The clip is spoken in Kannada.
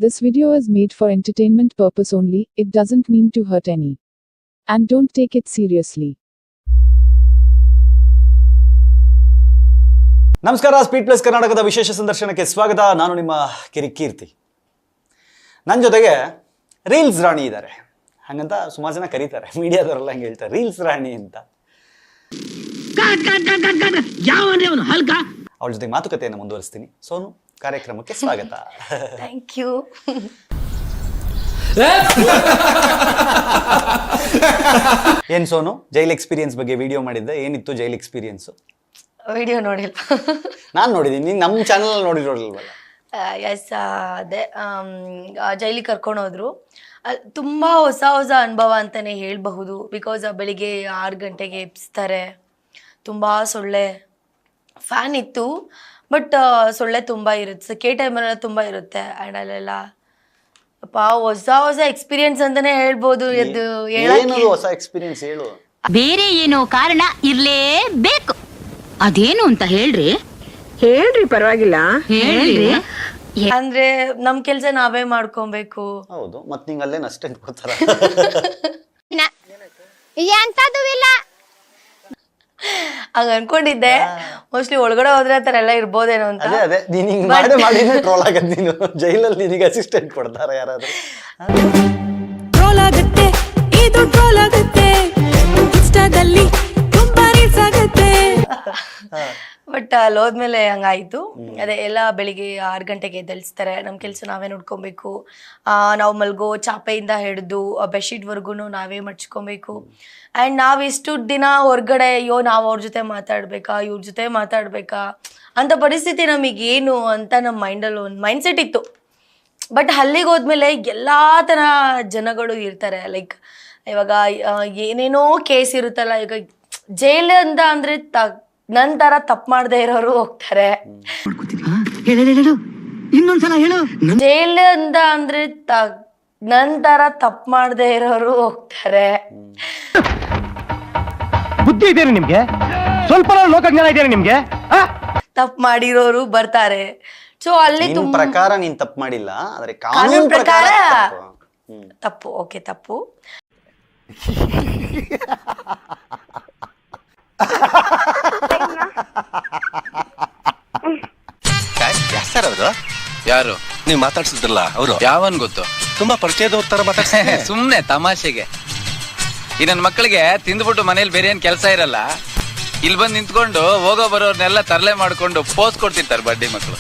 This video is made for entertainment purpose only, it doesn't mean to hurt any. And don't take it seriously. ನಮಸ್ಕಾರ, ಸ್ಪೀಡ್ ಪ್ಲಸ್ ಕರ್ನಾಟಕದ ವಿಶೇಷ ಸಂದರ್ಶನಕ್ಕೆ ಸ್ವಾಗತ. ನಾನು ನಿಮ್ಮ ಕಿರಿಕೀರ್ತಿ. ನನ್ನ ಜೊತೆಗೆ ರೀಲ್ಸ್ ರಾಣಿ ಇದ್ದಾರೆ. ಹಾಗಂತ ಸುಮಾರು ಜನ ಕರೀತಾರೆ, ಮೀಡಿಯಾದವರೆಲ್ಲ ಹಂಗೆ ಹೇಳ್ತಾರೆ ರೀಲ್ಸ್ ರಾಣಿ ಅಂತ. ಅವಳ ಜೊತೆ ಮಾತುಕತೆಯನ್ನು ಮುಂದುವರಿಸ್ತೀನಿ. ಸೋನು, ಕಾರ್ಯಕ್ರಮಕ್ಕೆ ಸ್ವಾಗತ. Thank you. ಏನ್ ಸೋನು, ಜೈಲ್ ಎಕ್ಸ್ಪೀರಿಯನ್ಸ್ ಬಗ್ಗೆ ವಿಡಿಯೋ ಮಾಡಿದ್ದೆ, ಏನಿತ್ತು ಜೈಲ್ ಎಕ್ಸ್ಪೀರಿಯನ್ಸ್? ವಿಡಿಯೋ ನೋಡಿಲ್ಲ. ನಾನು ನೋಡಿದ್ದೀನಿ, ನೀನು ನಮ್ಮ ಚಾನಲ್ ನೋಡಿರೋಲ್ವಲ್ಲ? ಎಸ್, ಅದೇ ಜೈಲಿಗೆ ಕರ್ಕೊಂಡು ಹೋದ್ರು. ತುಂಬ ಹೊಸ ಹೊಸ ಅನುಭವ ಅಂತಲೇ ಹೇಳಬಹುದು. ಬಿಕಾಸ್ ಬೆಳಿಗ್ಗೆ 6 ಗಂಟೆಗೆ ಎಬ್ಸ್ತಾರೆ. ತುಂಬ ಸೊಳ್ಳೆ ಫ್ಯಾನ್ ಇತ್ತು, ಬಟ್ ಸೊಳ್ಳೆ ತುಂಬ ಇರುತ್ತೆ. ಸೆಕೆ ಟೈಮಲ್ಲೆಲ್ಲ ತುಂಬ ಇರುತ್ತೆ. ಆ್ಯಂಡ್ ಅಲ್ಲೆಲ್ಲ ಹೊಸ ಹೊಸ ಎಕ್ಸ್ಪೀರಿಯನ್ಸ್ ಅಂತಾನೆ ಹೇಳ್ಬೋದು. ಹೊಸ ಎಕ್ಸ್ಪೀರಿಯನ್ಸ್ ಹೇಳು. ಬೇರೆ ಏನೋ ಕಾರಣ ಇರ್ಲೇಬೇಕು, ಅದೇನು ಅಂತ ಹೇಳ್ರಿ. ಪರವಾಗಿಲ್ಲ, ಹೇಳ್ರಿ. ಅಂದ್ರೆ ನಮ್ ಕೆಲ್ಸ ನಾವೇ ಮಾಡ್ಕೊಬೇಕು. ಹೌದು, ಮತ್ ನಿಂಗೆ ಅಲ್ಲೇನು ಅಷ್ಟೆಂಟ್ ಕೊಡ್ತಾರ? ಹಂಗ ಅನ್ಕೊಂಡಿದ್ದೆ. ಮೋಸ್ಟ್ಲಿ ಒಳಗಡೆ ಹೋದ್ರೆ ಆ ಥರ ಎಲ್ಲ ಇರ್ಬೋದೇನೋ ಅಂತ. ಅದೇ ನೀನ್ ಹಿಂಗ್ ಮಾಡಿನೇ ಟ್ರೋಲ್ ಆಗದ್ ನೀನು. ಜೈಲಲ್ಲಿ ನಿನಗೆ ಅಸಿಸ್ಟೆಂಟ್ ಕೊಡ್ತಾರ ಯಾರಾದ್ರೂ? ಟ್ರೋಲ್ ಆಗುತ್ತೆ, ಇದು ಟ್ರೋಲ್ ಆಗುತ್ತೆ, ಇನ್ಸ್ಟಾದಲ್ಲಿ ತುಂಬಾ ರೀಲ್ಸ್ ಆಗುತ್ತೆ. ಬಟ್ ಅಲ್ಲಿ ಹೋದ್ಮೇಲೆ ಹಂಗಾಯ್ತು. ಅದೇ ಎಲ್ಲ ಬೆಳಿಗ್ಗೆ 6 ಗಂಟೆಗೆ ಎದ್ದೇಳಿಸ್ತಾರೆ. ನಮ್ಮ ಕೆಲಸ ನಾವೇ ನೋಡ್ಕೊಬೇಕು. ನಾವು ಮಲ್ಗೋ ಚಾಪೆಯಿಂದ ಹಿಡಿದು ಬೆಡ್ಶೀಟ್ವರೆಗೂ ನಾವೇ ಮಡ್ಚ್ಕೊಬೇಕು. ಆ್ಯಂಡ್ ನಾವು ಇಷ್ಟು ದಿನ ಹೊರ್ಗಡೆ ನಾವು ಅವ್ರ ಜೊತೆ ಮಾತಾಡ್ಬೇಕಾ, ಇವ್ರ ಜೊತೆ ಮಾತಾಡ್ಬೇಕಾ ಅಂತ ಪರಿಸ್ಥಿತಿ ನಮಗೇನು ಅಂತ ನಮ್ಮ ಮೈಂಡಲ್ಲಿ ಒಂದು ಮೈಂಡ್ಸೆಟ್ ಇತ್ತು. ಬಟ್ ಅಲ್ಲಿಗೆ ಹೋದ್ಮೇಲೆ ಎಲ್ಲ ಥರ ಜನಗಳು ಇರ್ತಾರೆ. ಲೈಕ್ ಇವಾಗ ಏನೇನೋ ಕೇಸ್ ಇರುತ್ತಲ್ಲ. ಈಗ ಜೈಲ್ ಅಂತ ಅಂದರೆ ನಂತರ ತಪ್ಪು ಮಾಡದೇ ಇರೋರು ಹೋಗ್ತಾರೆ. ಜೈಲ್ ಅಂತ ಅಂದ್ರೆ ನಂತರ ತಪ್ಪು ಮಾಡದೇ ಇರೋರು ಹೋಗ್ತಾರೆ. ಬುದ್ಧಿ ಇದೆಯಾ ನಿಮ್ಗೆ? ಸ್ವಲ್ಪ ಲೋಕಜ್ಞಾನ ಇದೆಯಾ ನಿಮ್ಗೆ? ತಪ್ಪು ಮಾಡಿರೋರು ಬರ್ತಾರೆ. ಸೊ ಅಲ್ಲಿ ಪ್ರಕಾರ ನೀನ್ ತಪ್ಪು ಮಾಡಿಲ್ಲ, ಆದ್ರೆ ಕಾನೂನು ಪ್ರಕಾರ ತಪ್ಪು. ಓಕೆ, ತಪ್ಪು. ಯಾರು ನೀವು ಮಾತಾಡ್ಸಿದ್ರಲ್ಲ ಅವರು? ಯಾವನ್ ಗೊತ್ತು? ತುಂಬಾ ಪರಿಚಯದವ್ರ ತರ ಮಾತಾಡ್ತಾರೆ. ಸುಮ್ನೆ ತಮಾಷೆಗೆ. ಈ ನನ್ನ ಮಕ್ಕಳಿಗೆ ತಿಂದ್ಬಿಟ್ಟು ಮನೇಲಿ ಬೇರೆ ಏನ್ ಕೆಲಸ ಇರಲ್ಲ, ಇಲ್ಲಿ ಬಂದು ನಿಂತ್ಕೊಂಡು ಹೋಗೋ ಬರೋರ್ನೆಲ್ಲ ತರಲೆ ಮಾಡ್ಕೊಂಡು ಪೋಸ್ ಕೊಡ್ತಿರ್ತಾರೆ ಬಡ್ಡಿ ಮಕ್ಕಳು.